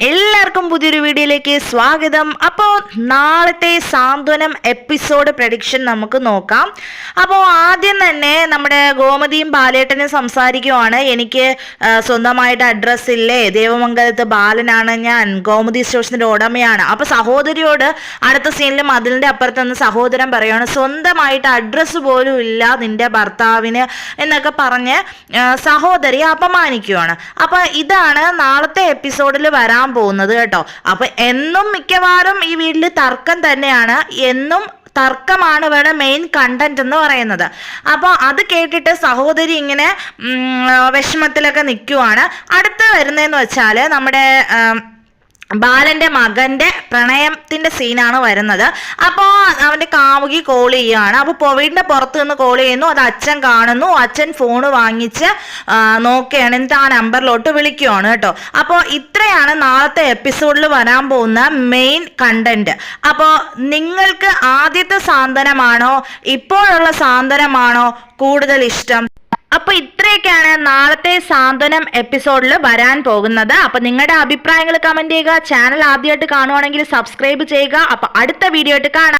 എല്ലാവർക്കും പുതിയൊരു വീഡിയോയിലേക്ക് സ്വാഗതം. അപ്പോൾ നാളത്തെ സാന്ത്വനം എപ്പിസോഡ് പ്രഡിക്ഷൻ നമുക്ക് നോക്കാം. അപ്പോൾ ആദ്യം തന്നെ നമ്മുടെ ഗോമതിയും ബാലേട്ടനും സംസാരിക്കുവാണ്. എനിക്ക് സ്വന്തമായിട്ട് അഡ്രസ്സ് ഇല്ലേ, ദേവമംഗലത്ത് ബാലനാണ് ഞാൻ, ഗോമതി സ്റ്റോഴ്സിന്റെ ഉടമയാണ്. അപ്പോൾ സഹോദരിയോട് അടുത്ത സീനിൽ മതിലിന്റെ അപ്പുറത്ത് നിന്ന് സഹോദരൻ പറയുകയാണ്, സ്വന്തമായിട്ട് അഡ്രസ്സ് പോലും ഇല്ല നിന്റെ ഭർത്താവിന് എന്നൊക്കെ പറഞ്ഞ് സഹോദരിയെ അപമാനിക്കുകയാണ്. അപ്പൊ ഇതാണ് നാളത്തെ എപ്പിസോഡിൽ വരാൻ പോകുന്നത് കേട്ടോ. അപ്പൊ എന്നും മിക്കവാറും ഈ വീട്ടിൽ തർക്കം തന്നെയാണ്, എന്നും തർക്കമാണ് ഇവിടെ മെയിൻ കണ്ടന്റ് എന്ന് പറയുന്നത്. അപ്പോൾ അത് കേട്ടിട്ട് സഹോദരി ഇങ്ങനെ വിഷമത്തിലൊക്കെ നിൽക്കുവാണ്. അടുത്ത് വരുന്നതെന്ന് വെച്ചാൽ നമ്മുടെ ബാലന്റെ മകന്റെ പ്രണയത്തിന്റെ സീനാണ് വരുന്നത്. അപ്പോൾ അവന്റെ കാമുകി കോൾ ചെയ്യുകയാണ്. അപ്പോൾ വീടിന്റെ പുറത്ത് നിന്ന് കോൾ ചെയ്യുന്നു. അത് അച്ഛൻ കാണുന്നു. അച്ഛൻ ഫോണ് വാങ്ങിച്ച് നോക്കുകയാണ്, എന്നിട്ട് ആ നമ്പറിലോട്ട് വിളിക്കുകയാണ് കേട്ടോ. അപ്പോൾ ഇത്രയാണ് നാളത്തെ എപ്പിസോഡിൽ വരാൻ പോകുന്ന മെയിൻ കണ്ടന്റ്. അപ്പോൾ നിങ്ങൾക്ക് ആദ്യത്തെ സാന്ത്വനമാണോ ഇപ്പോഴുള്ള സാന്ത്വനമാണോ കൂടുതൽ ഇഷ്ടം? അപ്പൊ ഇത്രയൊക്കെയാണ് നാളത്തെ സാന്ത്വനം എപ്പിസോഡിൽ വരാൻ പോകുന്നത്. അപ്പൊ നിങ്ങളുടെ അഭിപ്രായങ്ങൾ കമന്റ് ചെയ്യുക. ചാനൽ ആദ്യമായിട്ട് കാണുവാണെങ്കിൽ സബ്സ്ക്രൈബ് ചെയ്യുക. അപ്പൊ അടുത്ത വീഡിയോ ആയിട്ട് കാണാം.